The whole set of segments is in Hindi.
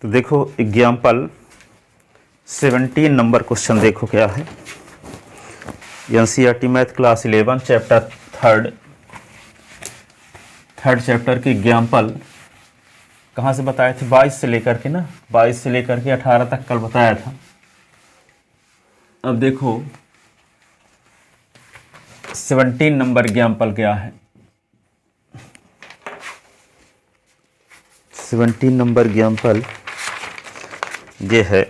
तो देखो एग्जाम्पल 17 नंबर क्वेश्चन देखो क्या है। NCERT math class 11 chapter third chapter की एग्जाम्पल कहाँ से बताए थे? 22 से लेकर के ना, 22 से लेकर के 18 तक कल बताया था। अब देखो 17 नंबर एग्जाम्पल क्या है। 17 नंबर एग्जाम्पल ये है,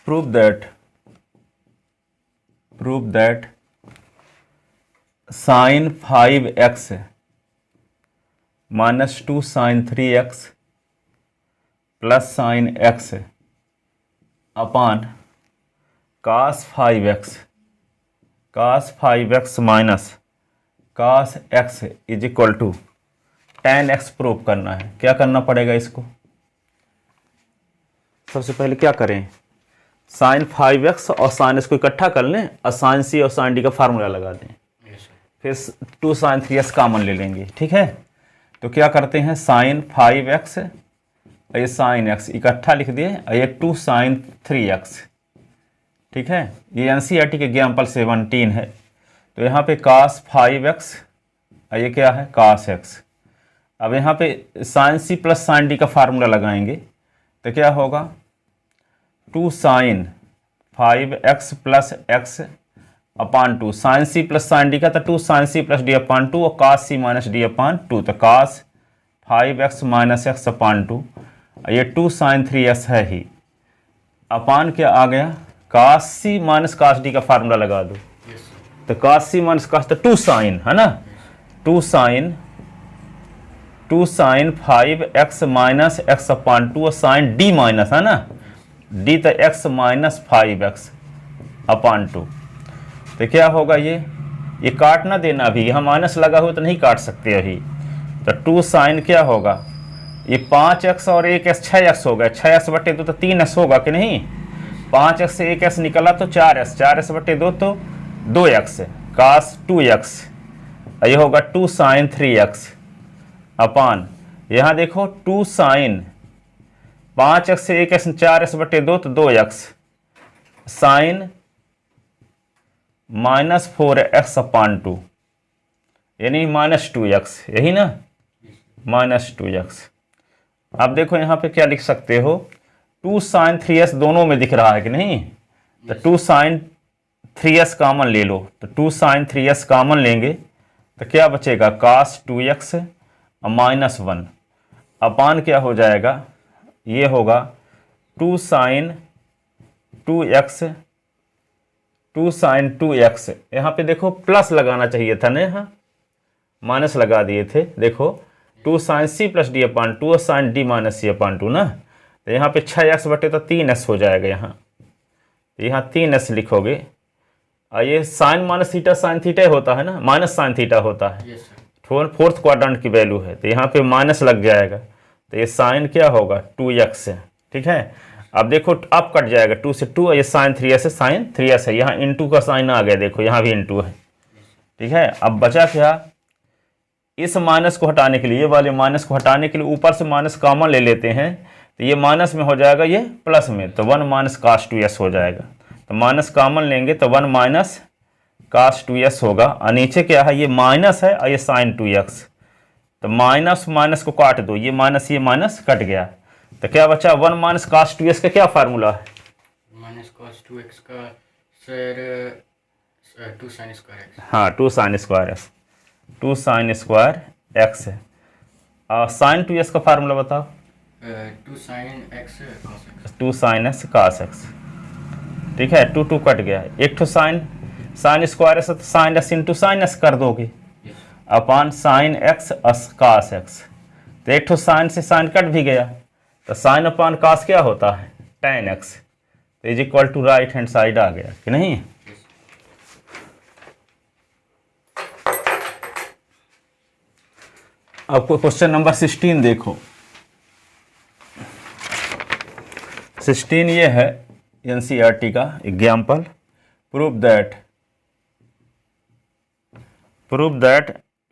prove that sine 5x minus 2 sine 3x plus sine x upon cos 5x minus cos x is equal to tan x prove करना है। क्या करना पड़ेगा इसको? सबसे पहले क्या करें, साइन 5x और साइन इसको इकट्ठा कर लें और साइन c और साइन d का फार्मूला लगा दें। फिर 2 साइन 3x कॉमन ले लेंगे, ठीक है। तो क्या करते हैं, साइन 5x और ये साइन x इकट्ठा लिख दिए और ये 2 साइन 3x, ठीक है। ये एनसीईआरटी के एग्जाम्पल 17 है। तो यहाँ पे cos 5x और ये क्या है cos x। अब यहाँ पे sine c plus sine d का फार्मूला लगाएंगे तो क्या होगा, 2 sine 5x plus x upon 2 sine c plus sine d का था 2 sine c plus d upon 2 और cos c minus d upon 2। तो cos 5x minus x upon 2, ये 2 साइन 3x है ही, अपान क्या आ गया cos c minus cos d का फार्मूला लगा दो। तो cos c माइनस cos, तो 2 साइन है ना, 2 sine 5x minus x upon 2 और साइन d माइनस है ना, d तो x माइनस 5x अपान 2। तो क्या होगा, ये काटना देना, अभी यहाँ माइनस लगा हुआ तो नहीं काट सकते अभी। तो 2 साइन क्या होगा, ये 5x और 1x 6x हो गया, 6x बटे 2 तो 3x होगा कि नहीं। 5x से 1x निकला तो 4x, 4x बटे 2 तो 2x cos 2x, ये होगा 2 साइन 3x अपान, यहाँ देखो 2 साइन 5x से 1x 4x बटे 2 तो 2x साइन माइनस 4x अपान 2, यानी माइनस 2x, यही ना, माइनस 2x। अब देखो यहाँ पे क्या लिख सकते हो, 2 साइन 3x दोनों में दिख रहा है कि नहीं। तो 2 साइन 3x कॉमन ले लो, तो 2 साइन 3x कॉमन लेंगे तो क्या बचेगा cos 2x और माइनस 1 अपान क्या हो जाएगा, ये होगा 2 साइन 2x, 2 साइन 2x। यहाँ पे देखो प्लस लगाना चाहिए था ना, यहाँ माइनस लगा दिए थे। देखो 2 साइन c प्लस डी अपान 2 और साइन d माइनस c अपान 2 ना, तो यहाँ पे 6x बटे तो 3s हो जाएगा। यहाँ 3s लिखोगे और ये sine minus theta sine theta होता है ना, माइनस साइन थीटा होता है, फोर्थ क्वाड्रेंट की वैल्यू है, तो यहाँ पे माइनस लग जाएगा। तो ये साइन क्या होगा 2x है, ठीक है। अब देखो अब कट जाएगा 2 से 2 और ये साइन 3s है, साइन 3s है, यहाँ इनटू का साइन आ गया, देखो यहाँ भी इनटू है, ठीक है। अब बचा क्या, इस माइनस को हटाने के लिए, ये वाले माइनस को हटाने के लिए ऊपर से माइनस कॉमन ले लेते हैं, तो ये माइनस में हो जाएगा ये प्लस में, तो 1 माइनस cos 2s हो जाएगा। तो माइनस कॉमन लेंगे तो 1 माइनस cos 2s होगा, और नीचे क्या है, ये माइनस है और ये साइन 2x, तो माइनस माइनस को काट दो, ये माइनस कट गया, तो क्या बचा 1 माइनस cos 2s का क्या फार्मूला है, माइनस cos 2x का सर 2 साइन स्क्वायर x। हाँ 2 sine square x, 2 sine square x है। और साइन 2s का फार्मूला बताओ, 2 sine x cos x। 2 sine x cos x, ठीक है। 2 2 कट गया, एक तो साइन स्क्वायर x तो sine x into sine x कर दोगे upon sine x cos x, तो एक तो साइन से साइन कट भी गया, तो साइन अपान cos क्या होता है tan x, तो is equal to right hand side आ गया कि नहीं। अब क्वेश्चन नंबर 16 देखो, 16 ये है एनसीईआरटी का example, prove that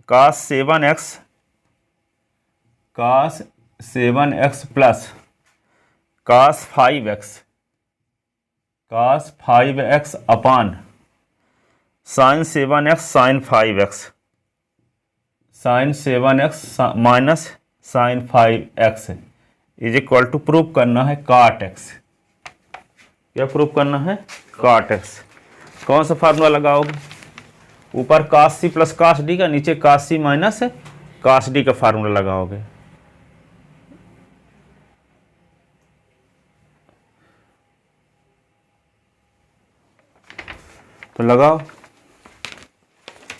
cos 7x 7x plus cos 5x upon sin 7x sin 5x minus sin 5x is equal to prove करना है cot x। क्या प्रूव करना है? cot x। कौन सा फार्मूला लगाओगे? ऊपर cos c plus cos d का, नीचे cos c minus cos d का फार्मूला लगाओगे। तो लगाओ।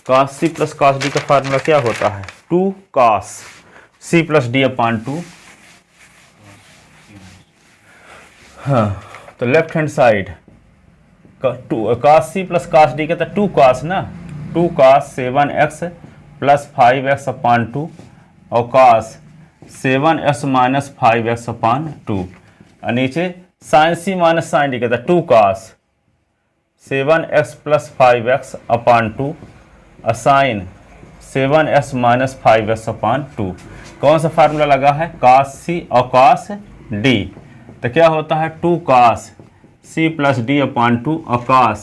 cos c plus cos d का फार्मूला क्या होता है? 2 cos c plus d upon 2। हाँ, तो left hand side cos c plus cos d का तो 2 cos ना, 2 cos 7x प्लस 5x अपान 2 और cos 7x माइनस 5x अपान 2 और नीचे sin c minus sin d का तो 2 cos 7x प्लस 5x अपान 2 और sin 7x माइनस 5x अपान 2। कौन सा फार्मूला लगा है? cos c और cos d। तो क्या होता है? 2 cos c plus d upon 2 और cos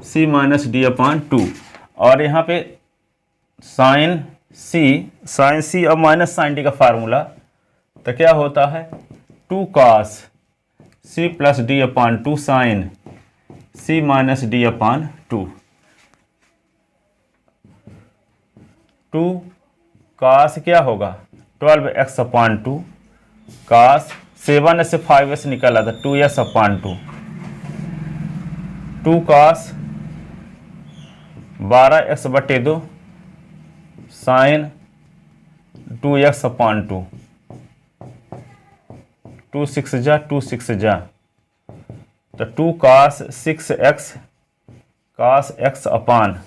c minus d upon 2 और यहाँ पे sin c और माइनस sin d का फार्मूला तो क्या होता है? 2 cos c plus d upon 2 sin c minus d upon 2। 2 cos क्या होगा? 12x अपान 2 cos 7 से 5s निकला था 2s अपान 2। 2 cos 12x बटे 2 sin 2x अपान 2। 2 6 जा 2 6 जा तो 2 cos 6x upon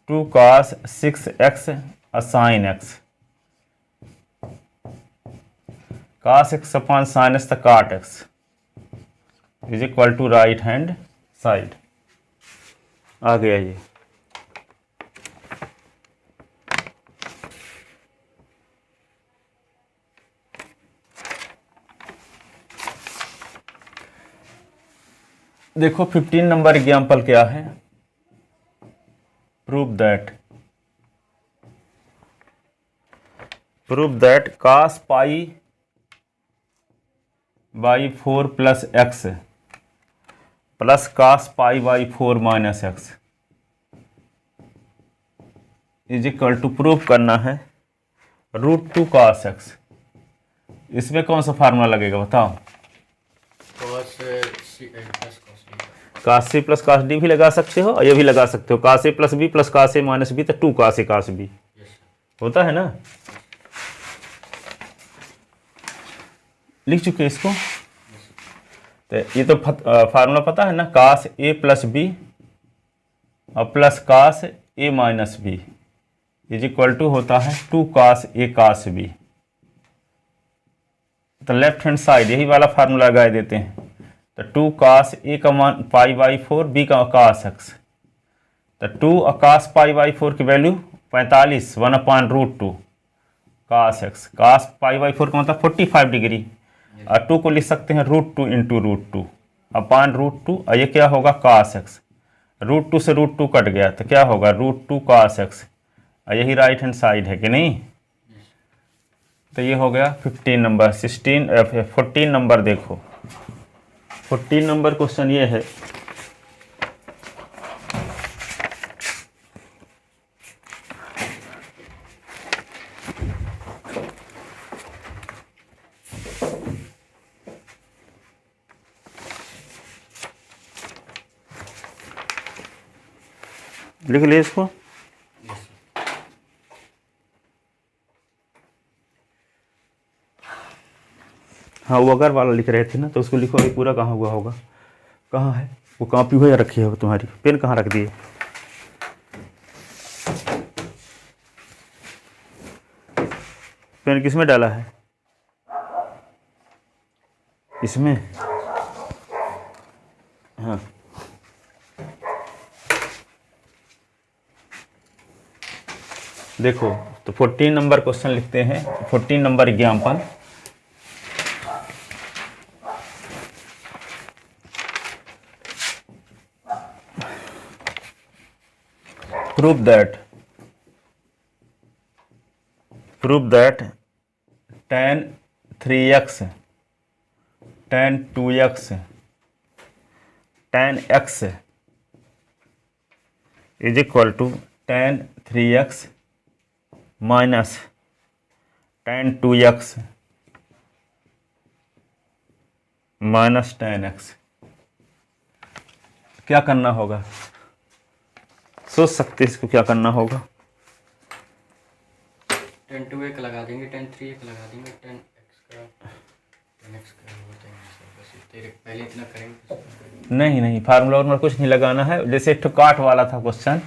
2 cos 6x sin x। cos x upon sin x तो cot x is equal to right hand side. आ गया ये। देखो 15 नंबर एग्जाम्पल क्या है? Prove that cos pi by 4 plus X plus cos pi by 4 minus X is equal to prove करना है √2 cos x। इसमें कौन सा फार्मूला लगेगा बताओ? cos c plus cos d भी लगा सकते हो और ये भी लगा सकते हो। cos a plus b plus cos a minus b तो 2 cos a cos b होता है ना। लिख चुके हैं इसको। तो ये तो फार्मूला पता है ना, cos a प्लस b और plus cos a minus b is equal to होता है 2 cos a cos b। तो लेफ्ट हैंड साइड यही वाला फार्मूला लगा देते हैं। तो 2 cos a का मान पाई बाई 4 b का cos x तो 2 और cos पाई बाई 4 की value 45 1 upon √2 cos x। cos pi by 4 का मतलब 45 डिग्री और 2 को लिख सकते हैं √2 इंटू √2 अपान √2 और ये क्या होगा? cos x। √2 से √2 कट गया तो क्या होगा? √2 cos x और यही राइट हैंड साइड है कि नहीं। तो ये हो गया 15 नंबर। 14 नंबर देखो। 14 नंबर क्वेश्चन ये है, लिख लिए इसको। हाँ, वो अगर वाला लिख रहे थे ना तो उसको लिखो ये पूरा कहाँ हुआ होगा। कहाँ है वो? कॉपी हो या रखी है तुम्हारी? पेन कहाँ रख दिए? पेन किस में डाला है? इसमें। हाँ, देखो तो 14 नंबर क्वेश्चन लिखते हैं। 14 number example prove that tan 3x tan 2x tan x is equal to tan 3x minus tan 2x minus tan x। क्या करना होगा, सोच सकते हैं इसको क्या करना होगा। tan 2 एक लगा देंगे, tan 3 एक लगा देंगे, tan x का हो जाएगा सब, बस तेरे पहले इतना करेंगे। नहीं फार्मूला और कुछ नहीं लगाना है। जैसे एक काट वाला था क्वेश्चन,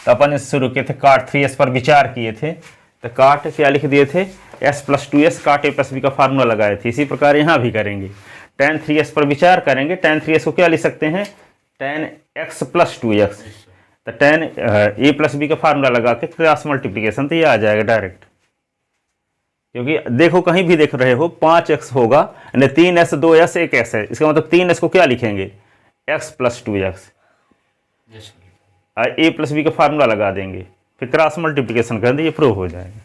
तो अपन इस शुरू किए थे, काट 3s पर विचार किए थे, तो काट क्या लिख दिए थे, s + 2s काट a + b का फार्मूला लगाए थे। इसी प्रकार यहाँ भी करेंगे, tan 3s पर विचार करेंगे। tan 3s को क्या लिख सकते हैं, tan x + 2x, तो tan a + b का फार्मूला लगा के क्रॉस मल्टीप्लिकेशन, तो ये आ जाएगा डायरेक्ट। क्योंकि देखो कहीं भी देख रहे हो 5x होगा, यानी 3s 2s 1s है, इसका मतलब 3s को क्या लिखेंगे, x + 2x, a + b का फार्मूला लगा देंगे, फिर क्रॉस मल्टीप्लिकेशन कर देंगे, ये प्रूव हो जाएगा।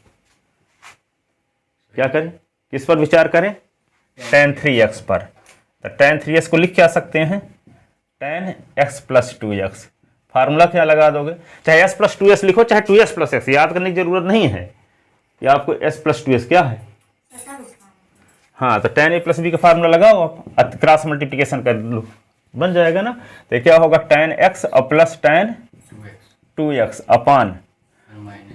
क्या करें, किस पर विचार करें, tan 3x पर। तो tan 3x को लिख क्या सकते हैं, tan x + 2x। फार्मूला क्या लगा दोगे, चाहे s + 2s लिखो, चाहे 2s + x, याद करने की जरूरत नहीं है। ये आपको s + 2s क्या है, हाँ, तो tan a + b का फार्मूला लगाओ आप, क्रॉस मल्टीप्लिकेशन कर लो, बन जाएगा ना। तो क्या होगा, tan x + tan 2x अपान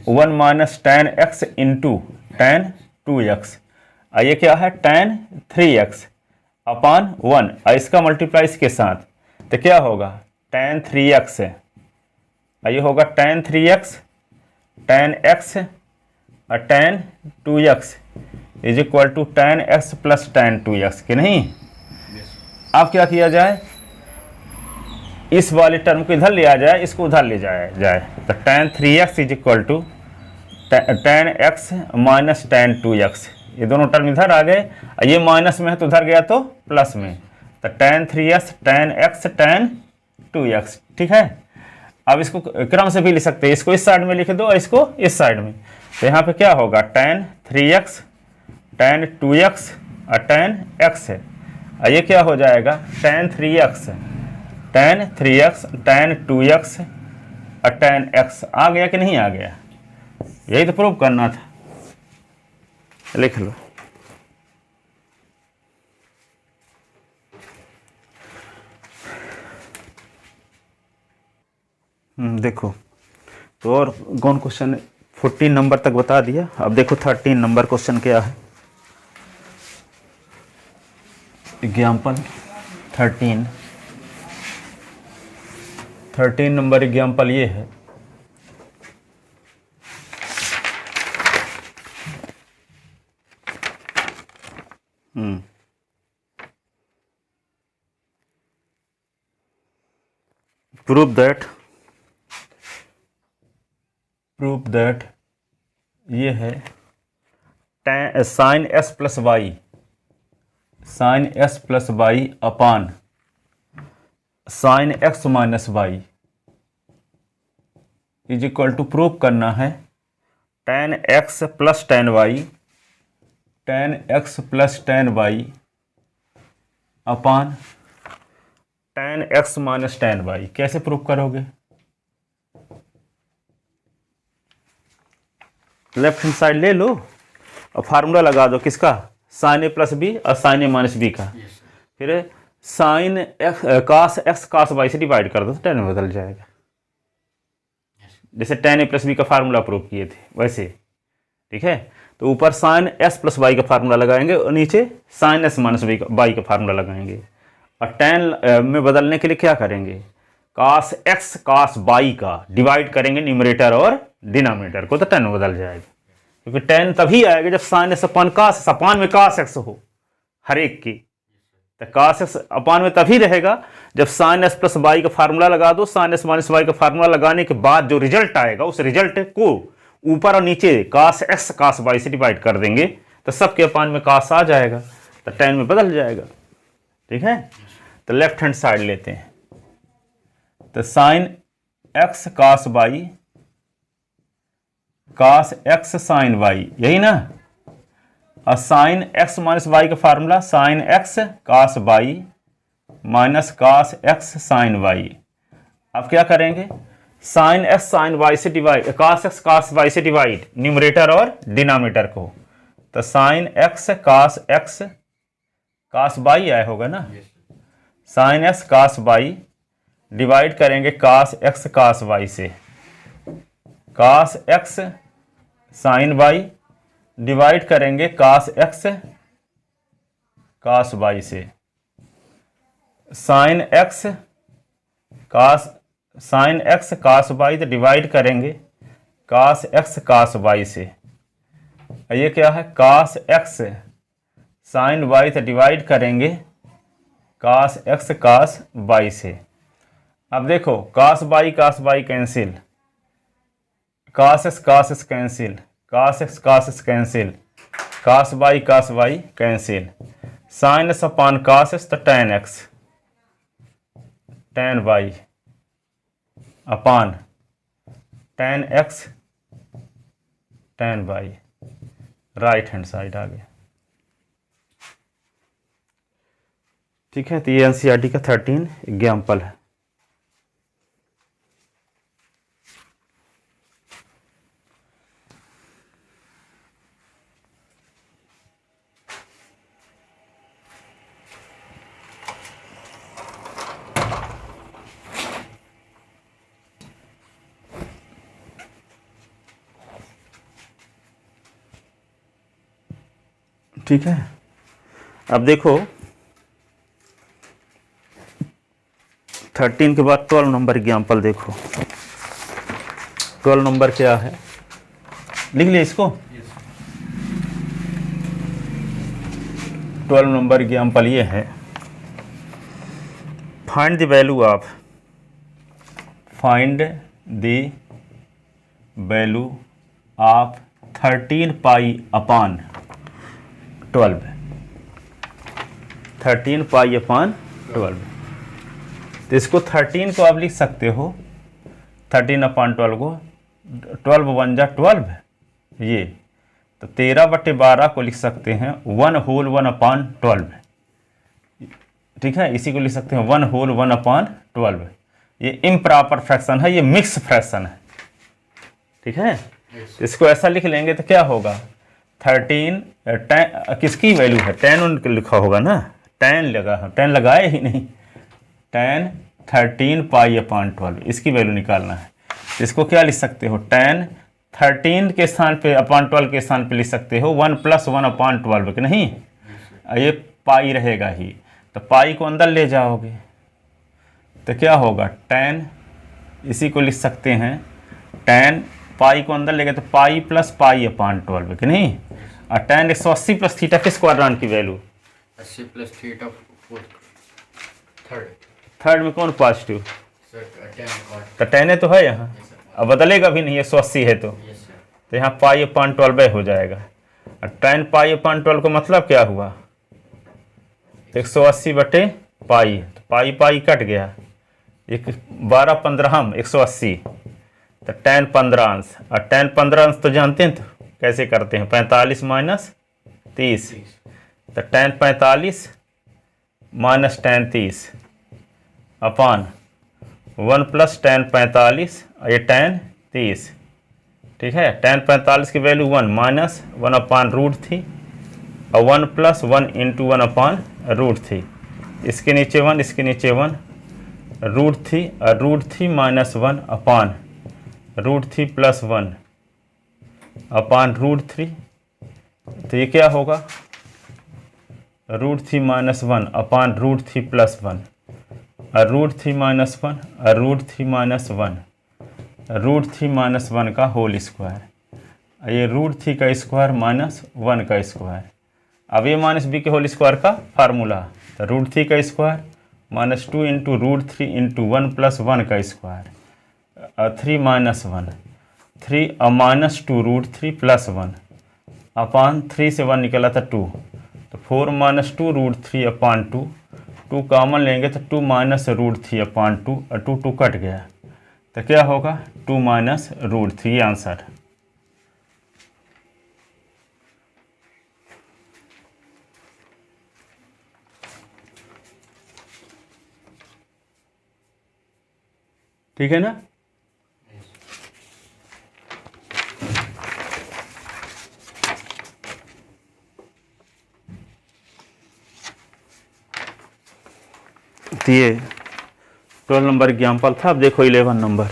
1 - tan x into tan 2x। ये क्या है, tan 3x अपान 1, इसका मल्टीप्लाई इसके साथ, तो क्या होगा, tan 3x है, ये होगा tan 3x tan x और tan 2x is equal to tan x + tan 2x के नहीं। अब क्या किया जाए, इस वाले टर्म को इधर ले आ जाए, इसको उधर ले जाए, तो tan 3x is equal to tan x minus tan 2x, ये दोनों टर्म इधर आ गए, ये माइनस में है तो उधर गया तो प्लस में, तो tan 3x tan x tan 2x, ठीक है। अब इसको क्रम से भी लिख सकते हैं, इसको इस साइड में लिख दो और इसको इस साइड में, तो यहाँ पे क्या होगा, tan 3x tan 2x और tan x है, ये क्या हो जाएगा, tan 3x tan 2x और tan x। आ गया कि नहीं आ गया, यही तो प्रूव करना था, लिख लो। देखो तो और कौन क्वेश्चन 14 नंबर तक बता दिया। अब देखो 13 नंबर क्वेश्चन क्या है, एग्जाम्पल 13 नंबर एग्जाम्पल ये है, प्रूव दैट ये है sin s + y upon sin x - y is equal to, prove करना है tan x + tan y upon tan x - tan y। कैसे प्रूव करोगे, लेफ्ट हैंड साइड ले लो और फार्मूला लगा दो किसका, sin a + b और sin a - b का, फिर sin x cos x cos y से डिवाइड कर दो तो tan में बदल जाएगा। जैसे tan a + b का फार्मूला प्रूव किए थे वैसे, ठीक है। तो ऊपर sin s + y का फार्मूला लगाएंगे और नीचे sin s - y का फार्मूला लगाएंगे, और tan में बदलने के लिए क्या करेंगे, cos x cos y का डिवाइड करेंगे न्यूमरेटर और डिनोमिनेटर को, तो tan में बदल जाएगा। क्योंकि tan तभी आएगा जब sin s अपान cos, अपान में cos x हो हर एक की, तो cos x अपान में तभी रहेगा जब sin s + y का फार्मूला लगा दो। sin s - y का फार्मूला लगाने के बाद जो रिजल्ट आएगा, उस रिजल्ट को ऊपर और नीचे cos x cos y से डिवाइड कर देंगे, तो सबके अपान में cos आ जाएगा, तो tan में बदल जाएगा, ठीक है। तो लेफ्ट हैंड साइड लेते हैं, तो sin x cos y cos x sine y, यही ना। और साइन x माइनस वाई का formula sine x cos y minus cos x sine y. अब क्या करेंगे, साइन x साइन वाई से divide, cos x cos Y से डिवाइड न्यूमरेटर और डिनोमिनेटर को, तो साइन x cos वाई आया होगा ना, sine x cos y divide करेंगे cos x cos वाई से, cos x sine y divide करेंगे cos x cos वाई से, साइन x cos वाई तो डिवाइड करेंगे cos x cos वाई से। ये क्या है, cos x साइन वाई तो डिवाइड करेंगे cos x cos वाई से। अब देखो cos y cancel, cos x cancel, cos x cancel, cos y cancel, sine s upon cos s तो tan x, tan y upon tan x tan y, right hand side आ गया। ठीक है, तो ये एनसीईआरटी का 13 एग्जाम्पल है। ठीक है, अब देखो 13 के बाद 12 नंबर एग्जाम्पल देखो। 12 नंबर क्या है, लिख लिया इसको। 12 नंबर एग्जाम्पल ये है, find the value of, find the value of 13 पाई अपान 12, 13 पाई अपान 12। तो इसको 13 को आप लिख सकते हो 13 अपान 12 को, 12 1 जा 12 ये, तो 13/12 को लिख सकते हैं 1 होल 1 अपान 12। ठीक है, इसी को लिख सकते हैं 1 होल 1 अपान 12। ये इम्प्रॉपर फ्रैक्शन है, ये मिक्स फ्रैक्शन है। ठीक है, इसको ऐसा लिख लेंगे तो क्या होगा, 13 किसकी वैल्यू है, tan उनके लिखा होगा ना, tan लगा, tan लगाए ही नहीं, tan 13 पाई अपान 12, इसकी वैल्यू निकालना है। इसको क्या लिख सकते हो, tan 13 के स्थान पे अपान 12 के स्थान पे लिख सकते हो 1 + 1 अपान 12 कि नहीं, ये पाई रहेगा ही, तो पाई को अंदर ले जाओगे तो क्या होगा, tan, इसी को लिख सकते हैं tan, पाई को अंदर ले गए तो पाई प्लस पाई अपान 12 कि नहीं, और tan 180 + थीटा किस क्वाड्रेंट की वैल्यू, 80 + थीटा थर्ड में कौन पॉजिटिव, तो tan तो है यहाँ, Yes, sir. अब बदलेगा भी नहीं, 180 है तो यहाँ पाई अपान 12 हो जाएगा। और tan पाई अपान 12 का मतलब क्या हुआ, 180/पाई, तो पाई पाई कट गया, 12/15 180, तो tan 15 अंश, और tan 15 अंश तो जानते हैं तो कैसे करते हैं, 45 - 30, तो tan 45 - tan 30 अपान 1 + tan 45, ये tan 30। ठीक है, tan 45 की वैल्यू 1 - 1 अपान √3, और 1 + 1 × 1 अपान √3, इसके नीचे 1, इसके नीचे 1, √3, और √3 - 1 अपान √3 + 1 अपान √3, तो ये क्या होगा, √3 - 1 अपान √3 + 1, और √3 - 1, और √3 - 1, √3 - 1 का होल स्क्वायर, ये √3 का स्क्वायर -1 का स्क्वायर। अब ये -b के होल स्क्वायर का फार्मूला, तो √3 का स्क्वायर -2 × √3 × 1 + 1 का स्क्वायर, 3 - 1, 3 -2 √3 + 1 अपान 3 से 1 निकला था 2, तो 4 - 2 √3 अपान 2, 2 कॉमन लेंगे तो 2 - √3 अपान 2, और 2 कट गया, तो क्या होगा 2 - √3 आंसर। ठीक है ना। तो ये 12 नंबर एग्जाम्पल था। अब देखो 11 नंबर।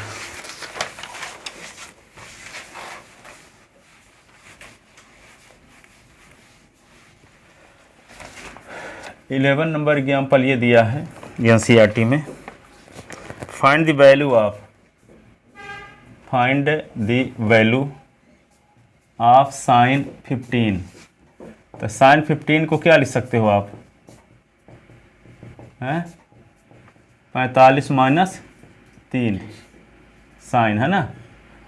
11 नंबर एग्जाम्पल ये दिया है एनसीईआरटी में। Find the value of sine 15। तो साइन 15 को क्या लिख सकते हो आप, हैं 45 माइनस 3 साइन, है ना,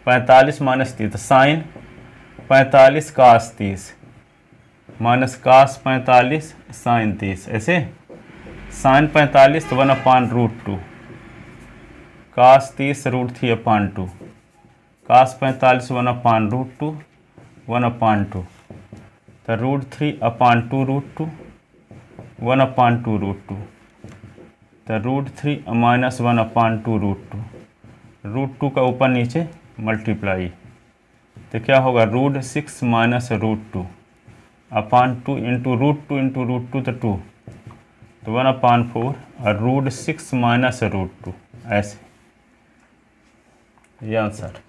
45 माइनस 3, तो साइन 45 कास 30 माइनस कास 45 साइन 30, ऐसे साइन 45 तो 1/√2, कास 30 √3/2, कास 45 1/√2 1/2, तो √3/2 1/2 तो √3 माइनस 1/2 √2 का ऊपर नीचे मल्टीप्लाई, तो क्या होगा √6 माइनस √2 /2 इंटू √2 तो 2, तो 1/4 और √6 माइनस √2, ऐसे ये आंसर।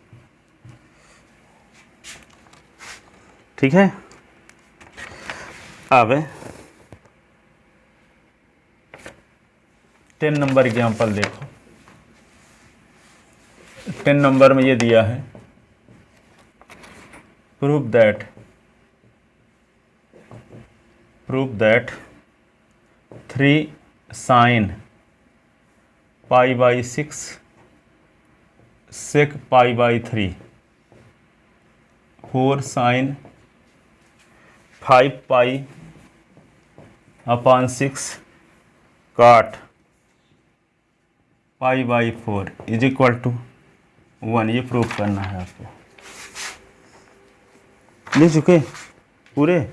ठीक है। अब 10 नंबर एग्जाम्पल देखो। 10 नंबर में ये दिया है, prove that 3 sine π/6 sec π/3 4 sine 5π/6 cot π/4 is equal to 1। ये प्रूव करना है आपको। लिख चुके पूरे।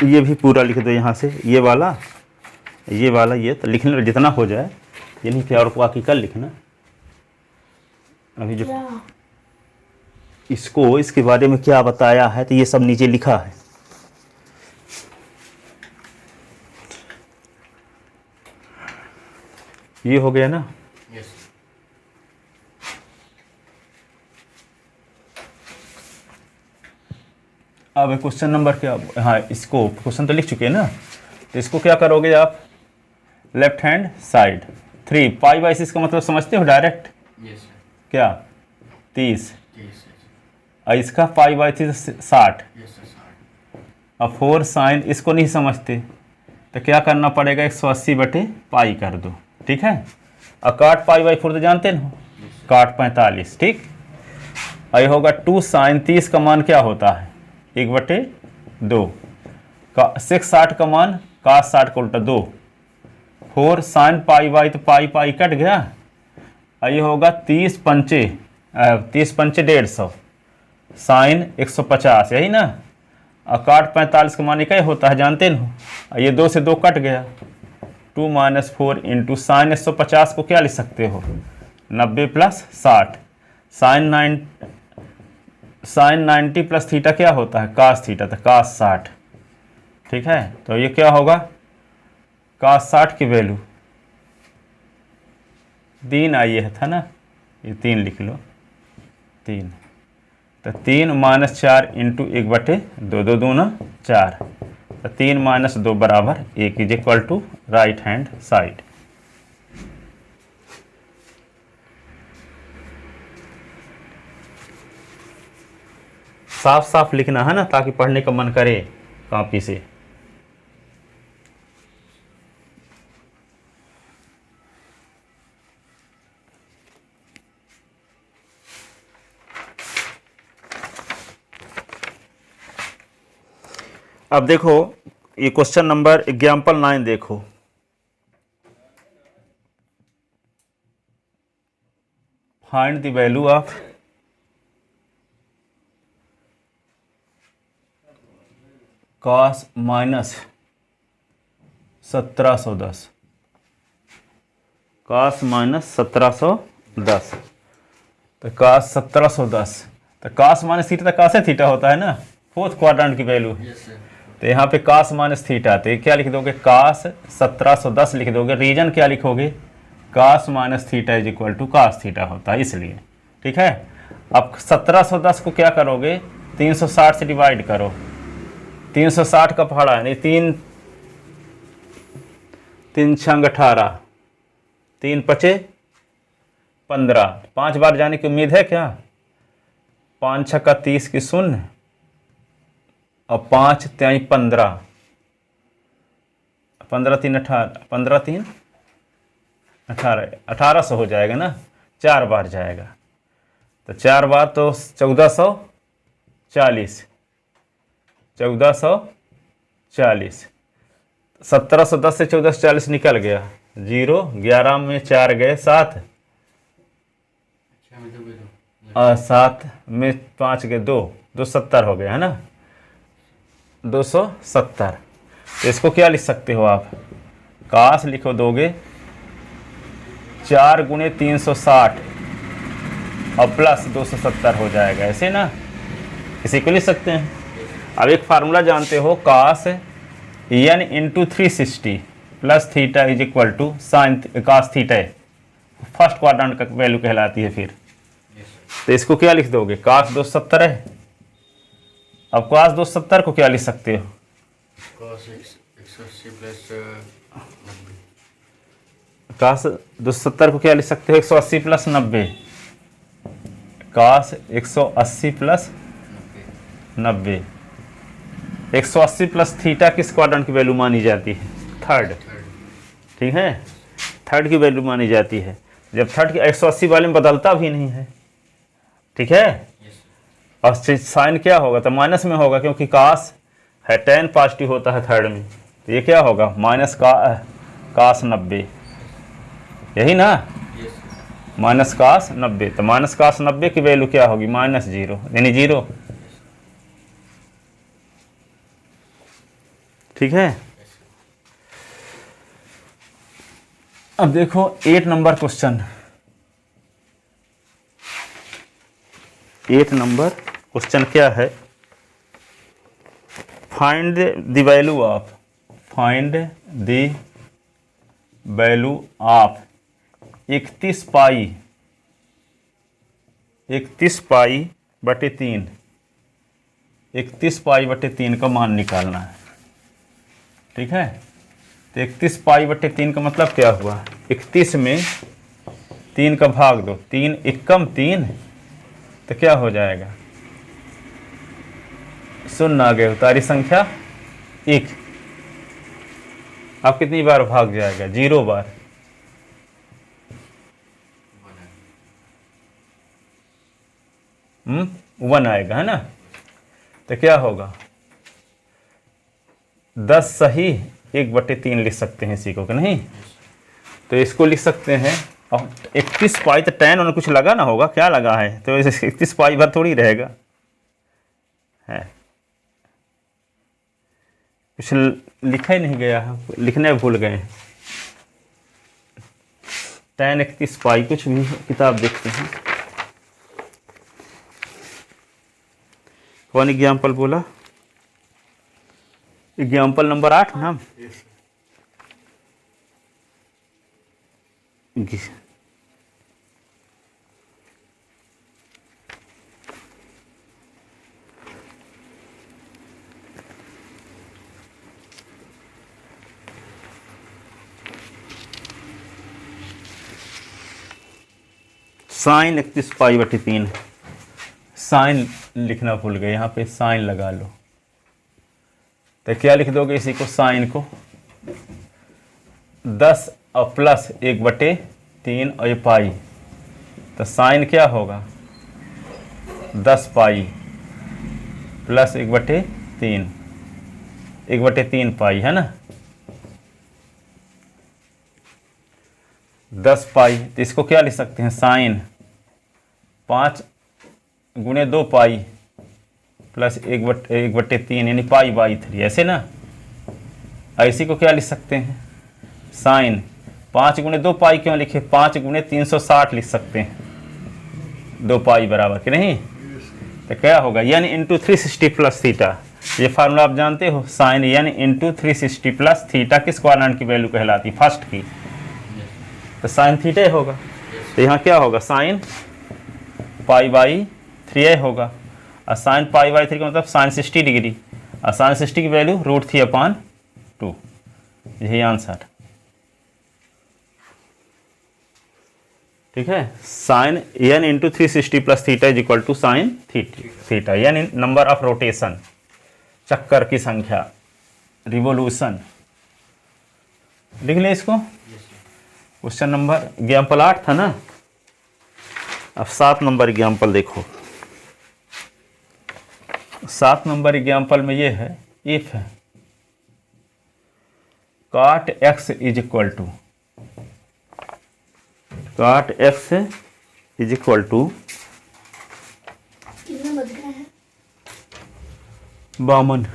ये भी पूरा लिख दो यहाँ से, ये वाला ये तो लिखने जितना हो जाए, ये नहीं कि और बाकी कल लिखना। अभी जो इसके बारे में क्या बताया है तो ये सब नीचे लिखा है। ये हो गया ना। यस। अब क्वेश्चन नंबर क्या, हाँ इसको क्वेश्चन तो लिख चुके हैं ना, तो इसको क्या करोगे आप, लेफ्ट हैंड साइड 3 π/6 का मतलब समझते हो डायरेक्ट, यस क्या 30, 30 और इसका π/3 60, यस 60। और 4 साइन इसको नहीं समझते तो क्या करना पड़ेगा 180/π कर दो, ठीक है। और काट π/4 तो जानते हो, काट 45, ठीक। और ये होगा 2 साइन 30 का मान क्या होता है 1/2 का, 6 60 का मान कास 60 का उल्टा 2, 4 साइन π/, तो पाई कट गया। और ये होगा 30 पंचे 150 साइन 150, यही ना। और काट 45 का मान क्या होता है जानते हो, और ये 2 से 2 कट गया, 2 - 4 इंटू साइन 150 को क्या लिख सकते हो 90 + 60, साइन 90 + थीटा क्या होता है कास थीटा, तो कास 60, ठीक है। तो ये क्या होगा कास 60 की वैल्यू 3 आई है था ना, ये 3 लिख लो 3, तो 3 - 4 इंटू 1/2, 2 दूना 4, तो 3 - 2 बराबर 1 is equal to right hand side. साफ साफ लिखना है ना, ताकि पढ़ने का मन करे कॉपी से। अब देखो ये क्वेश्चन नंबर एग्जाम्पल 9 देखो। Find the value of cos minus 1710, cos minus 1710, तो कॉस 1710, तो कॉस माइनस थीटा तो कॉस थीटा होता है ना, फोर्थ क्वाड्रेंट की वैल्यू। Yes sir. तो यहाँ पे कॉस माइनस थीटा, तो ये क्या लिख दोगे, कॉस 1710 लिख दोगे। रीजन क्या लिखोगे, cos minus theta is equal to cos theta होता है इसलिए। ठीक है, अब 1710 को क्या करोगे, 360 से डिवाइड करो। 360 का पहाड़ा है नहीं, 3 3 छंग 18, 3 पचे 15, 5 बार जाने की उम्मीद है क्या, 5 छक्का 30 की शून्य, और 5 त्याई 15, 15 3 18, 15 3 18, 1800 हो जाएगा ना, 4 बार जाएगा, तो 4 बार तो 1440, 1440, 1710 से 1440 निकल गया, 0, 11 में 4 गए 7, 7 में 5 गए 2, 270 हो गया है ना, 270। तो इसको क्या लिख सकते हो आप, काश लिखो दोगे 4 गुणे 360 और प्लस 270 हो जाएगा, ऐसे ना, इसी को लिख सकते हैं। अब एक फार्मूला जानते हो, cos n into 360 plus theta is equal to sine cos theta, first quadrant का वैल्यू कहलाती है फिर। तो इसको क्या लिख दोगे, काश 270 है। अब काश 270 को क्या लिख सकते हो, cos 180 प्लस 90, काश 270 को क्या लिख सकते हो, 180 प्लस 90, काश 180 प्लस 90, 180 प्लस थीटा किस क्वाड्रेंट की वैल्यू मानी जाती है, थर्ड। ठीक है, थर्ड की वैल्यू मानी जाती है, जब थर्ड की 180 वाले में बदलता भी नहीं है। ठीक है, और साइन क्या होगा, तो माइनस में होगा, क्योंकि काश है tan पॉजिटिव होता है थर्ड में, तो ये क्या होगा, माइनस काश 90, यही ना, माइनस काश 90, तो माइनस काश 90 की वैल्यू क्या होगी, -0, यानी 0। ठीक है, अब देखो 8 नंबर क्वेश्चन, 8 नंबर क्वेश्चन क्या है, find the value of, find the value of 31 पाई, 31 पाई बटे 3, 31 पाई बटे 3 का मान निकालना है। ठीक है, तो 31 पाई बटे 3 का मतलब क्या हुआ, 31 में 3 का भाग दो, 3 एकम 3, तो क्या हो जाएगा, शून्य आ गए, उतारी संख्या 1। अब कितनी बार भाग जाएगा, 0 बार, 1 आएगा, है ना। तो क्या होगा, 10 सही 1/3 लिख सकते हैं इसी को, कि नहीं। तो इसको लिख सकते हैं, और 31 पाई तो tan उन्हें कुछ लगा ना होगा, क्या लगा है, तो 31 पाई भर थोड़ी रहेगा, है कुछ लिखा ही नहीं गया है, लिखने भूल गए हैं। tan 31 पाई, कुछ भी किताब देखते हैं। कौन एग्जाम्पल बोला, एग्जाम्पल नंबर 8 ना, साइन 31 पाई बटे 3, साइन लिखना भूल गए, यहाँ पे साइन लगा लो। तो क्या लिख दोगे इसी को, साइन को 10 और प्लस 1/3 और ये पाई, तो साइन क्या होगा, 10 पाई प्लस 1/3, 1/3 पाई, है ना, 10 पाई। तो इसको क्या लिख सकते हैं, साइन 5 गुणे 2 पाई प्लस 1/3 यानी π/3, ऐसे ना। ऐसी को क्या लिख सकते हैं, साइन 5 × 2 पाई क्यों लिखे, 5 × 360 लिख सकते हैं, 2 पाई बराबर कि नहीं। तो क्या होगा, n इंटू 360 प्लस थीटा, ये फार्मूला आप जानते हो, sine n into 360 plus theta किस क्वाड्रेंट की वैल्यू कहलाती, फर्स्ट की, तो साइन थीटा ही होगा। तो यहाँ क्या होगा, साइन π/3 होगा, और साइन π/3 का मतलब साइन 60 डिग्री, और साइन 60 की वैल्यू √3/2, यही आंसर। ठीक है, sine n into 360 plus theta is equal to sine theta, यानी नंबर ऑफ रोटेशन, चक्कर की संख्या, रिवोल्यूशन। लिख लें इसको। क्वेश्चन नंबर एग्जाम्पल 8 था ना, अब 7 नंबर एग्जाम्पल देखो। 7 नंबर एग्जाम्पल में ये है, इफ है cot x is equal to, cot x is equal to, कितना बज गया है, 52।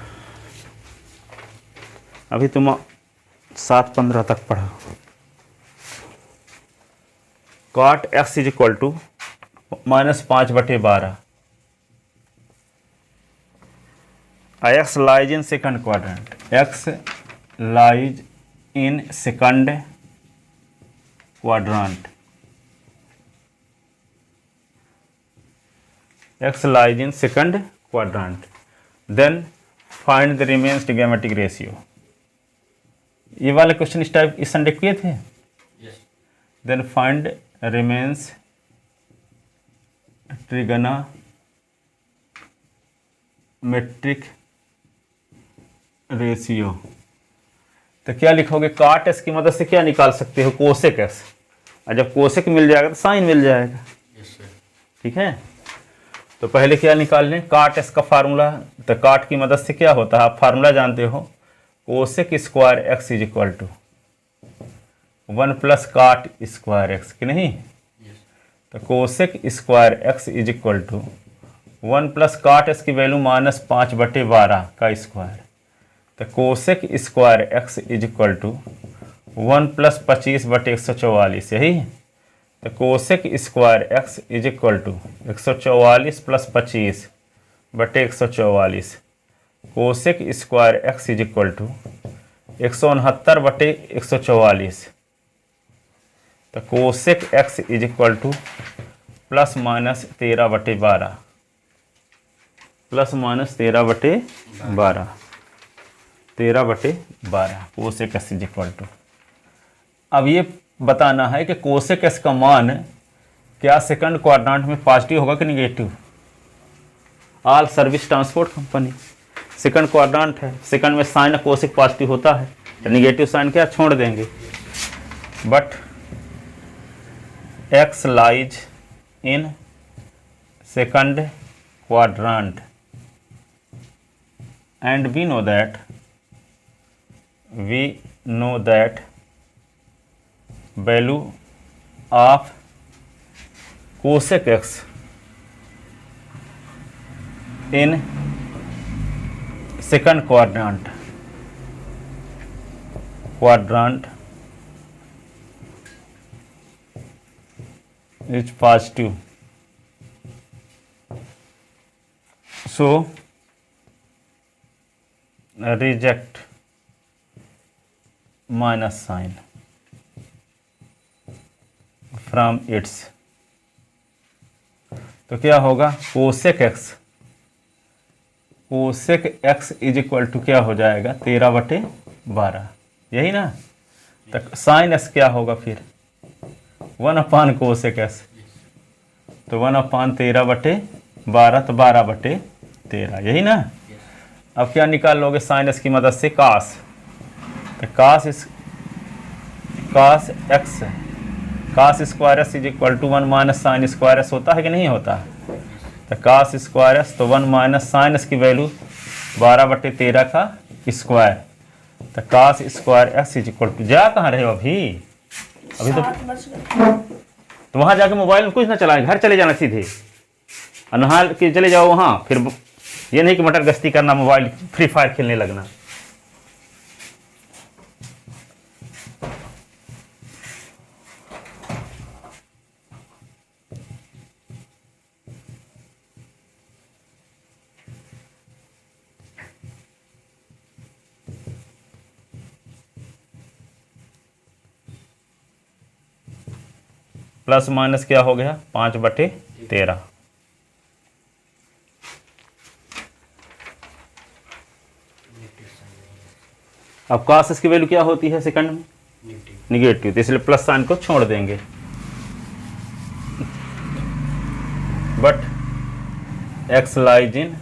अभी तुम 7:15 तक पढ़ो। cot x is equal to -5/12, x lies in second quadrant, x lies in second quadrant, x lies in second quadrant, then find the remains trigonometric ratio। ये वाले क्वेश्चन इस टाइप इस संडे किए थे। Yes. Then find remains trigonometric ratio। तो क्या लिखोगे, cot x की मदद से क्या निकाल सकते हो, कोसेक x, और जब कोसेक मिल जाएगा तो साइन मिल जाएगा। Yes, sir. ठीक है, तो पहले क्या निकाल लें, काट एस का फार्मूला। तो काट की मदद से क्या होता है, आप फार्मूला जानते हो, cosec square x is equal to 1 plus cot square x कि नहीं। Yes. तो cosec square x is equal to 1 plus cot x की वैल्यू -5/12 का स्क्वायर। तो cosec square x is equal to 1 plus 25/144, यही। तो cosec square x is equal to 144 plus 25/144, cosec square x is equal to 169/144। तो cosec x is equal to ±13/12, ±13/12, 13/12 cosec x is equal to. अब ये बताना है कि कोसेक एक्स का मान क्या सेकंड क्वाड्रेंट में पॉजिटिव होगा कि negative. All service transport company, second quadrant है, सेकंड में साइन कोसेक पॉजिटिव होता है, तो निगेटिव साइन क्या छोड़ देंगे। But x lies in second quadrant and we know that value of cosec x in second quadrant is positive, so reject minus sign from its. तो क्या होगा, cosec x is equal to क्या हो जाएगा, 13/12, यही ना। तो साइन एस क्या होगा फिर, 1 कोसेक एस, तो 1/13/12, तो 12/13, यही ना। अब क्या निकाल लोगे साइन एस की मदद से, कास। तो cos X, cos square S is equal to 1 minus sine square S होता है कि नहीं होता। तो कास स्क्वायर एस, तो 1 माइनस साइन एस की वैल्यू 12/13 का स्क्वायर। तो cos square S is equal to, जा कहाँ रहे हो अभी तो वहाँ जाके मोबाइल में कुछ ना चलाए, घर चले जाना सीधे, और नहा के चले जाओ वहाँ, फिर ये नहीं कि मटर गश्ती करना, मोबाइल फ्री फायर खेलने लगना। प्लस माइनस क्या हो गया, 5/13। अब cos x की वैल्यू क्या होती है सेकंड में, निगेटिव, तो इसलिए प्लस साइन को छोड़ देंगे। But x lies in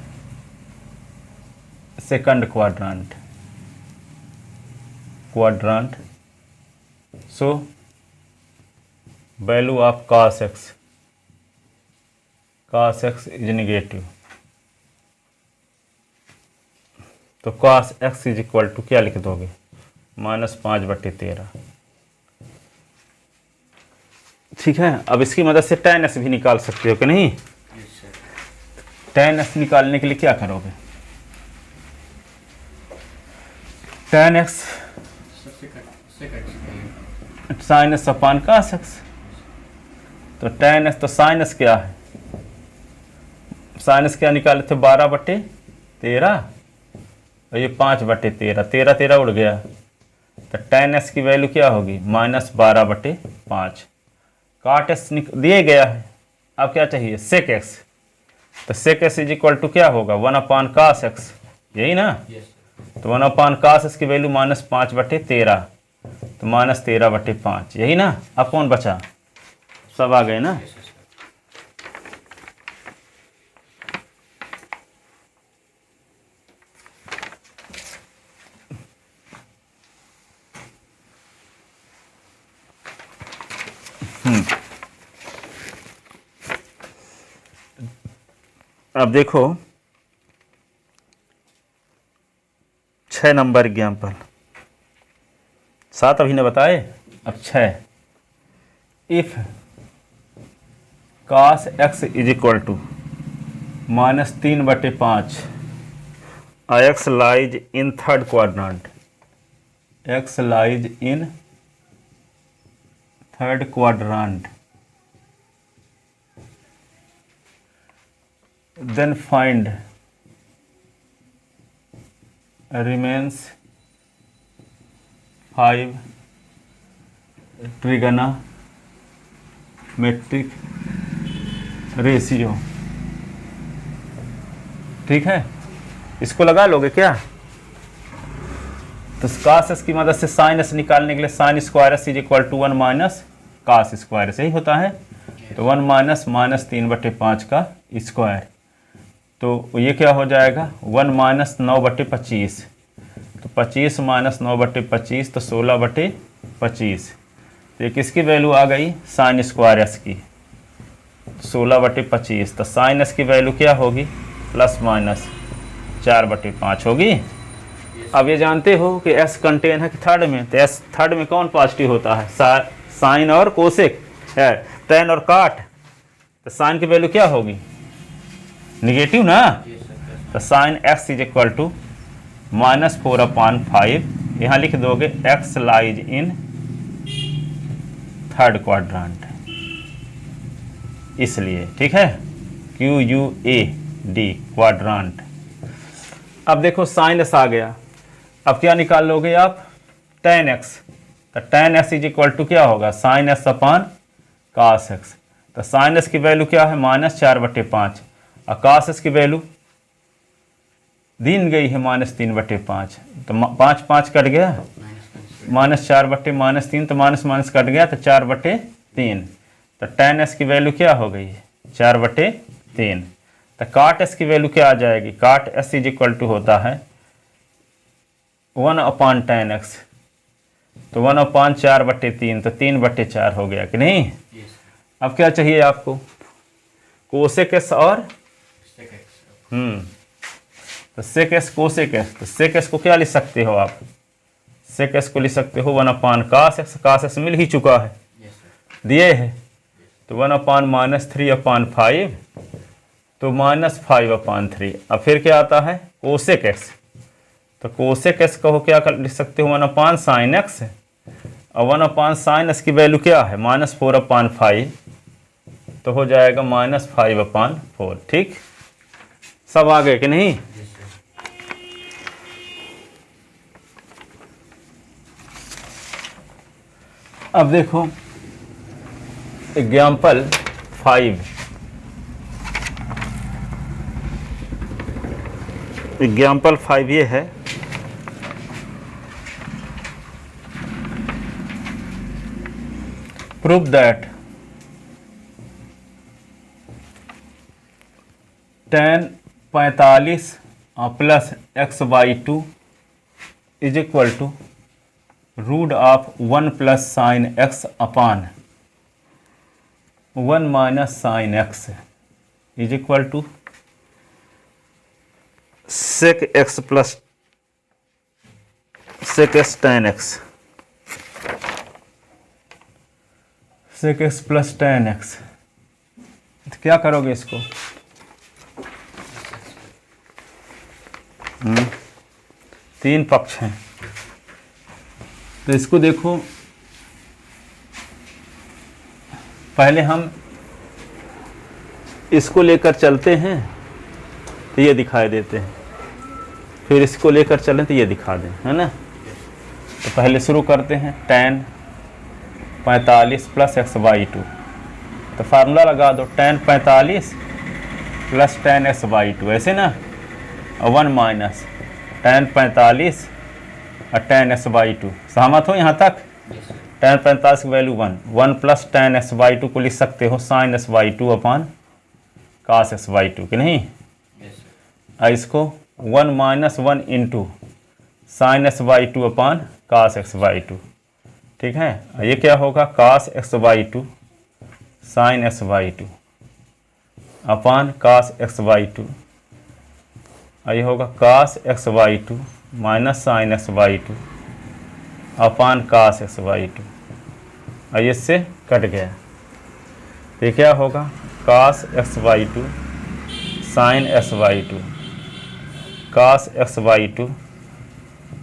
second quadrant, so value of cos x इज निगेटिव। तो cos x is equal to क्या लिख दोगे, -5/13। ठीक है, अब इसकी मदद से tan x भी निकाल सकते हो कि नहीं। tan x निकालने के लिए क्या करोगे, tan x sin s upon cos x। तो tan s, तो sin s क्या है, sin s क्या निकाले थे, 12/13, और ये 5/13, 13 उड़ गया, तो tan s की वैल्यू क्या होगी, -12/5। cot s दिए गया है, अब क्या चाहिए, sec x। तो sec s is equal to क्या होगा, 1/cos x, यही ना। तो 1/cos x की वैल्यू -5/13, तो -13/5, यही ना। अब कौन बचा, सब आ गए ना। अब देखो 6 नंबर एग्जाम्पल, 7 अभी ने बताए, अब 6। If cos x is equal to -3/5, x lies in third quadrant, x lies in third quadrant, then find remains 5 trigonometric ratio. ठीक है, इसको लगा लोगे क्या। तो cos s की मदद से sin s निकालने के लिए sin square s is equal to 1 - cos square s, यही होता है। तो 1 - -3/5 का स्क्वायर, तो ये क्या हो जाएगा, 1 - 9/25, तो 25 - 9/25, तो 16/25। तो ये किसकी वैल्यू आ गई, साइन स्क्वायर s की, 16/25। तो साइन s की वैल्यू क्या होगी, ±4/5 होगी। अब ये जानते हो कि s कंटेन है कि थर्ड में, तो s थर्ड में कौन पॉजिटिव होता है, साइन और कोसेक है, tan और काट। तो साइन की वैल्यू क्या होगी, निगेटिव ना। तो sine x is equal to -4/5, यहाँ लिख दोगे x lies in third quadrant, इसलिए। ठीक है, QUAD क्वाड्रेंट। अब देखो साइन s आ गया, अब क्या निकाल लोगे आप, tan x। तो tan s is equal to क्या होगा, sin s upon cos x। तो sin s की वैल्यू क्या है, -4/5, और cos s की वैल्यू दी गई है -3/5। तो 5 कट गया, -4/-3, तो माइनस कट गया, तो 4/3। तो tan s की वैल्यू क्या हो गई, 4/3। तो cot s की वैल्यू क्या आ जाएगी, cot s is equal to होता है 1/tan x। तो 1/4/3, तो 3/4 हो गया कि नहीं। अब क्या चाहिए आपको, कोसेक s और तो सेक s कोसेक s। तो सेक s को क्या लिख सकते हो आप, सेक s को लिख सकते हो 1/cos x, cos x मिल ही चुका है, दिए है। तो 1/-3/5, तो -5/3। अब फिर क्या आता है कोसेक एक्स, तो कोसेक एक्स को क्या लिख सकते हो 1/sin x, और 1/sin x की वैल्यू क्या है -4/5, तो हो जाएगा -5/4। ठीक, सब आ गए कि नहीं? अब देखो एग्जाम्पल 5, एग्जाम्पल 5 ये है, prove that tan 45 plus x/2 is equal to root of 1 plus sine x upon 1 minus sine x is equal to sec x plus sec x tan x, sec x plus tan x। तो क्या करोगे इसको? तीन पक्ष हैं, तो इसको देखो, पहले हम इसको लेकर चलते हैं तो ये दिखाई देते हैं, फिर इसको लेकर चलें तो ये दिखा दें, है ना। तो पहले शुरू करते हैं tan 45 प्लस x/2, तो फार्मूला लगा दो tan 45 प्लस tan x/2, ऐसे ना, और 1 माइनस tan 45 और tan x/2। सहमत हो यहाँ तक? tan 45 की वैल्यू 1 प्लस tan x/2 को लिख सकते हो sin x/2 अपान cos x/2 कि नहीं? और इसको 1 माइनस 1 इंटू sin x/2 अपान cos x/2, ठीक है। और ये क्या होगा cos x/2 sin x/2 अपान cos x/2, और ये होगा cos x/2 minus sin x/2 अपान cos x/2, और इससे कट गया। तो ये क्या होगा cos x/2 sin x/2 cos x/2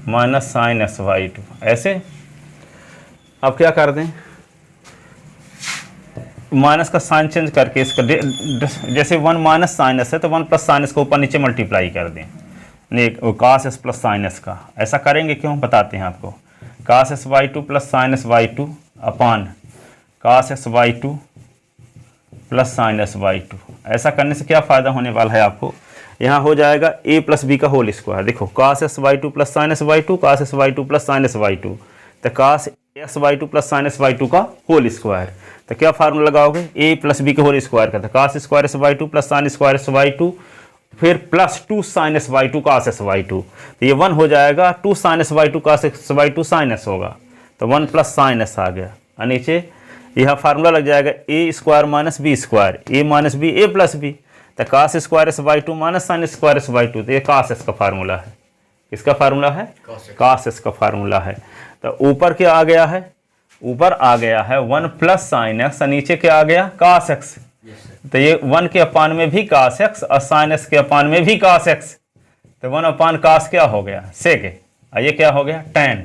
minus sin x/2, ऐसे। अब क्या कर दें, माइनस का साइन चेंज करके इसका जैसे 1 माइनस साइन एस है तो 1 प्लस साइन एस को ऊपर नीचे मल्टीप्लाई कर दें, नहीं कास एस प्लस साइन एस का। ऐसा करेंगे क्यों बताते हैं आपको। कास x/2 प्लस साइन x/2 अपान कास x/2 प्लस साइन x/2। ऐसा करने से क्या फ़ायदा होने वाला है आपको, यहाँ हो जाएगा a प्लस बी का होल स्क्वायर। देखो कास x/2 plus sine x/2 cos x/2 plus sine x/2, तो कास x/2 प्लस साइन x/2 का होल स्क्वायर। तो क्या फार्मूला लगाओगे a प्लस बी के होल स्क्वायर का, तो cos square x/2 plus sine square x/2 फिर plus 2 sine x/2 cos x/2, तो ये 1 हो जाएगा। 2 sine x/2 cos x/2 sign s होगा, तो 1 प्लस साइन s आ गया। और नीचे यह फार्मूला लग जाएगा a square minus B square, a minus B a plus B, तो cos square x/2 minus sine square x/2, तो ये कास s का फार्मूला है। किसका फार्मूला है? कास s का फार्मूला है। तो ऊपर क्या आ गया है, ऊपर आ गया है 1 प्लस साइन एक्स, और नीचे क्या आ गया कास एक्स। तो ये 1 के अपान में भी कास एक्स और साइन एक्स के अपान में भी कास एक्स, तो 1 अपान कास क्या हो गया सेक, और ये क्या हो गया tan।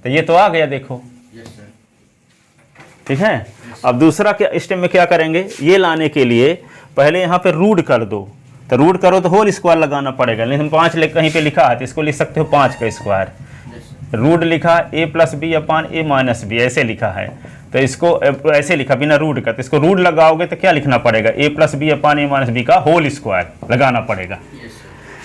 तो ये तो आ गया देखो, ठीक है। अब दूसरा क्या स्टेप में क्या करेंगे, ये लाने के लिए पहले यहाँ पे रूट कर दो, तो रूट करो तो होल स्क्वायर लगाना पड़ेगा, लेकिन 5 कहीं पे लिखा है तो इसको लिख सकते हो 5 का स्क्वायर। रूट लिखा a plus b upon a minus b, ऐसे लिखा है, तो इसको ऐसे लिखा बिना रूट का, तो इसको रूट लगाओगे तो क्या लिखना पड़ेगा a plus b upon a minus b का होल स्क्वायर लगाना पड़ेगा,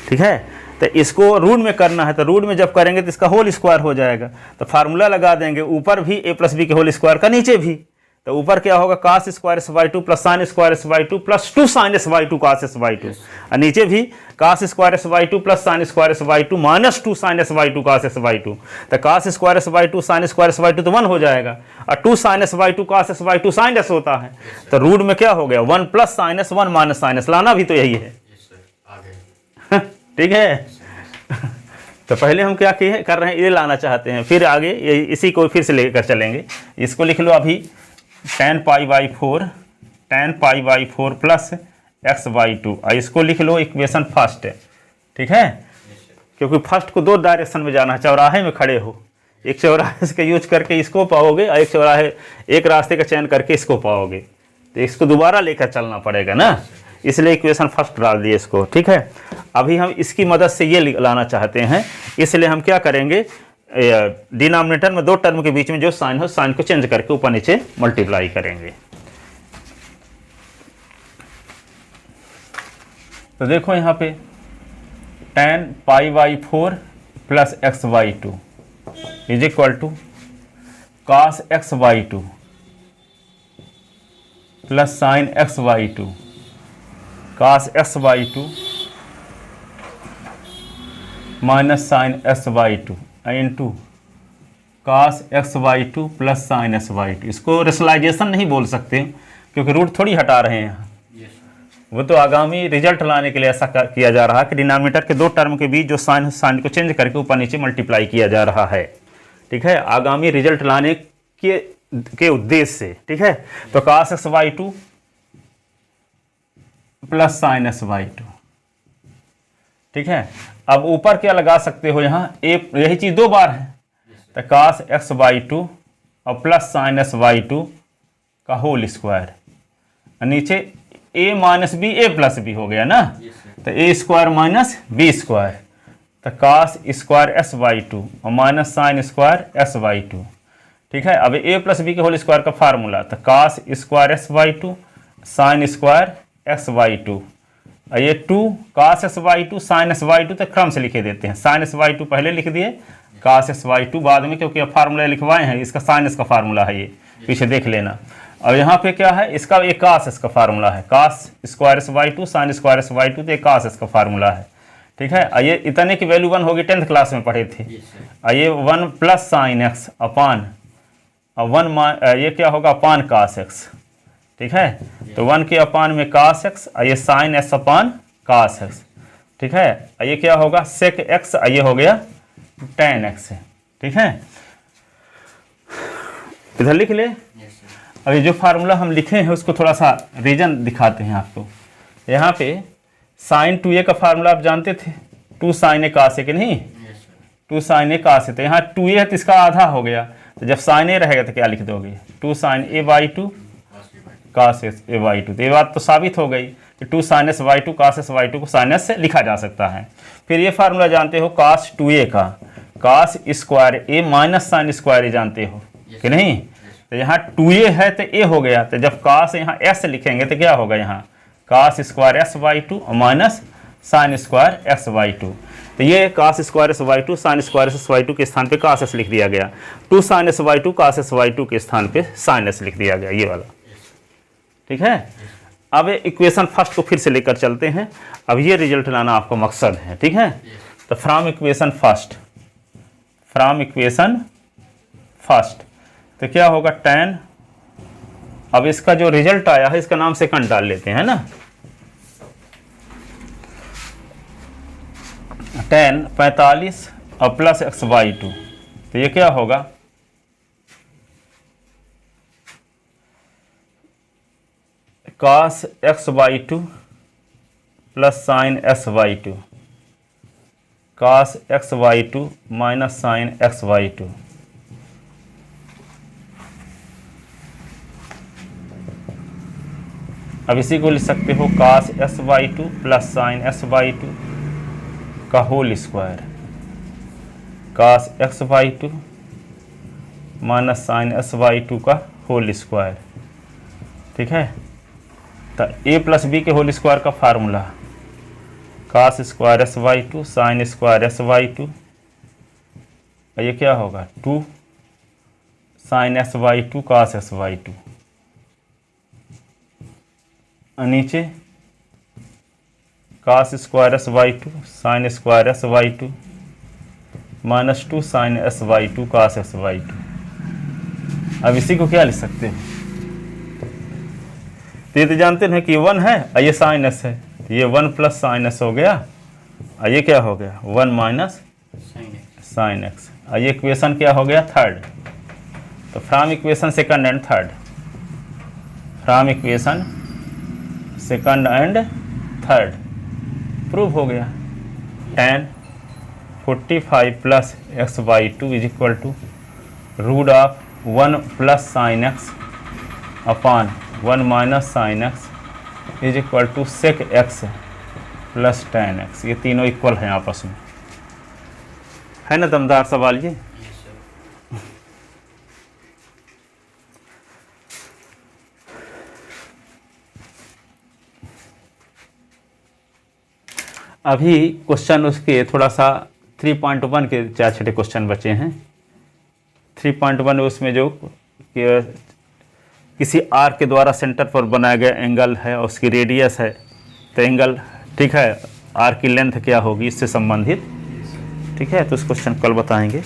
ठीक है। तो इसको रूट में करना है, तो रूट में जब करेंगे तो इसका होल स्क्वायर हो जाएगा। तो फार्मूला लगा देंगे ऊपर भी a प्लस बी के होल स्क्वायर का, नीचे भी। तो ऊपर क्या होगा cos square x/2 plus sine square x/2 plus 2 sine x/2 cos x/2, और नीचे भी cos square x/2 plus sine square x/2 minus 2 sine x/2 cos x/2। तो cos square x/2 sign square x/2 तो 1 हो जाएगा, और 2 sine x/2 cos x/2 sign s होता है। तो रूट में क्या हो गया 1 plus sine s 1 minus sine s, लाना भी तो यही है, ठीक है। तो पहले हम क्या किए कर रहे हैं, ये लाना चाहते हैं, फिर आगे इसी को फिर से लेकर चलेंगे। इसको लिख लो अभी tan π/4 प्लस x/2। इसको लिख लो इक्वेशन फर्स्ट है, ठीक है, क्योंकि फर्स्ट को 2 डायरेक्शन में जाना है, चौराहे में खड़े हो, एक चौराहे का यूज करके इसको पाओगे और एक रास्ते का चयन करके इसको पाओगे, तो इसको दोबारा लेकर चलना पड़ेगा ना, इसलिए इक्वेशन फर्स्ट डाल दिए इसको, ठीक है। अभी हम इसकी मदद से ये लाना चाहते हैं, इसलिए हम क्या करेंगे, डिनोमिनेटर में 2 टर्म के बीच में जो साइन हो, साइन को चेंज करके ऊपर नीचे मल्टीप्लाई करेंगे। तो देखो यहाँ पे tan π/4 plus x/2 is equal to cos x/2 plus sine x/2 cos x/2 minus sine x/2 into cos x/2 plus sine x/2। इसको रेशनलाइजेशन नहीं बोल सकते क्योंकि रूट थोड़ी हटा रहे हैं, वो तो आगामी रिजल्ट लाने के लिए ऐसा किया जा रहा है कि डिनोमिनेटर के 2 टर्म के बीच जो साइन को चेंज करके ऊपर नीचे मल्टीप्लाई किया जा रहा है, ठीक है, आगामी रिजल्ट लाने के उद्देश्य से, ठीक है। तो cos x/2 plus sine x/2, ठीक है। अब ऊपर क्या लगा सकते हो, यहाँ यही चीज 2 बार है, तो cos x/2 और प्लस साइन x/2 का होल स्क्वायर, नीचे a minus B a plus b हो गया ना, तो a square minus B square, तो cos स्क्वायर s/2 और माइनस साइन स्क्वायर s/2, ठीक है। अब a प्लस बी के होल स्क्वायर का फार्मूला, तो cos square s/2 sine square s/2, और ये 2 cos s/2 साइन s/2, तो क्रम से लिखे देते हैं, साइन s/2 पहले लिख दिए, cos s/2 बाद में, क्योंकि अब फार्मूला लिखवाए हैं, इसका साइन का फार्मूला है, ये पीछे देख लेना। और यहाँ पे क्या है, इसका एक cos s का फार्मूला है, cos square s/2 sine square s/2, तो एक cos s का फार्मूला है, ठीक है। ये इतने की वैल्यू 1 होगी, 10th क्लास में पढ़े थे। ये 1 प्लस साइन x अपान, और 1 ये क्या होगा अपान cos x, ठीक है। तो 1 के अपान में cos x, ये sign s upon cos x, ठीक है। ये क्या होगा sec x, ये हो गया tan x, ठीक है। इधर लिख ले। अभी जो फार्मूला हम लिखे हैं उसको थोड़ा सा रीजन दिखाते हैं आपको। यहाँ पे साइन 2a का फार्मूला आप जानते थे, 2 sin a cos a, के नहीं, 2 sin a cos a, तो यहाँ 2a है तो इसका आधा हो गया, तो जब sin a रहेगा तो क्या लिख दोगे, 2 sin a/2 cos a/2। तो ये बात तो साबित हो गई कि 2 sin s/2 cos s/2 को sin s से लिखा जा सकता है। फिर ये फार्मूला जानते हो cos 2a का, cos square a minus sine square a जानते हो कि नहीं, तो यहाँ 2a है तो a हो गया, तो जब cos यहाँ s लिखेंगे तो क्या होगा, यहाँ cos स्क्वायर s/2 और माइनस साइन स्क्वायर s/2। तो ये cos square s/2 sine square s/2 के स्थान पे cos s लिख दिया गया, 2 sin s/2 cos s/2 के स्थान पे sin s लिख दिया गया, ये वाला, ठीक है। अब इक्वेशन फर्स्ट को फिर से लेकर चलते हैं, अब ये रिजल्ट लाना आपका मकसद है, ठीक है। तो फ्रॉम इक्वेशन फर्स्ट, तो क्या होगा tan, अब इसका जो रिजल्ट आया है इसका नाम सेकंड डाल लेते हैं ना, tan 45 और प्लस x/2, तो ये क्या होगा, cos x/2 plus sine s/2, cos x/2 minus sine x/2, अब इसी को लिख सकते हो cos s/2 plus sine s/2 का whole square, cos x/2 minus sine s/2 का होल स्क्वायर, ठीक है। तो a प्लस बी के होल स्क्वायर का formula cos square s/2 sine square s/2, ये क्या होगा 2 साइन s/2 cos s/2, नीचे cos square s/2 sine square s/2 minus 2 sine s/2 cos s/2। अब इसी को क्या लिख सकते हैं, तो ये तो जानते हैं कि 1 है और ये साइन s है, तो ये 1 प्लस साइन s हो गया, और ये क्या हो गया 1 माइनस साइन x, और ये इक्वेशन क्या हो गया थर्ड। तो from equation second and third, from equation second and third, prove हो गया। tan 45 plus x by 2 is equal to root of 1 plus sine x upon 1 minus sine x is equal to sec x plus tan x. ये तीनों इक्वल हैं आपस में, है ना दमदार सवाल ये। Yes sir. अभी क्वेश्चन उसके थोड़ा सा 3.1 के 4 छठे क्वेश्चन बचे हैं। 3.1 उसमें जो किसी आर के द्वारा सेंटर पर बनाया गया एंगल है और उसकी रेडियस है, तो एंगल ठीक है, आर की लेंथ क्या होगी इससे संबंधित, ठीक है। तो इस क्वेश्चन कल बताएंगे।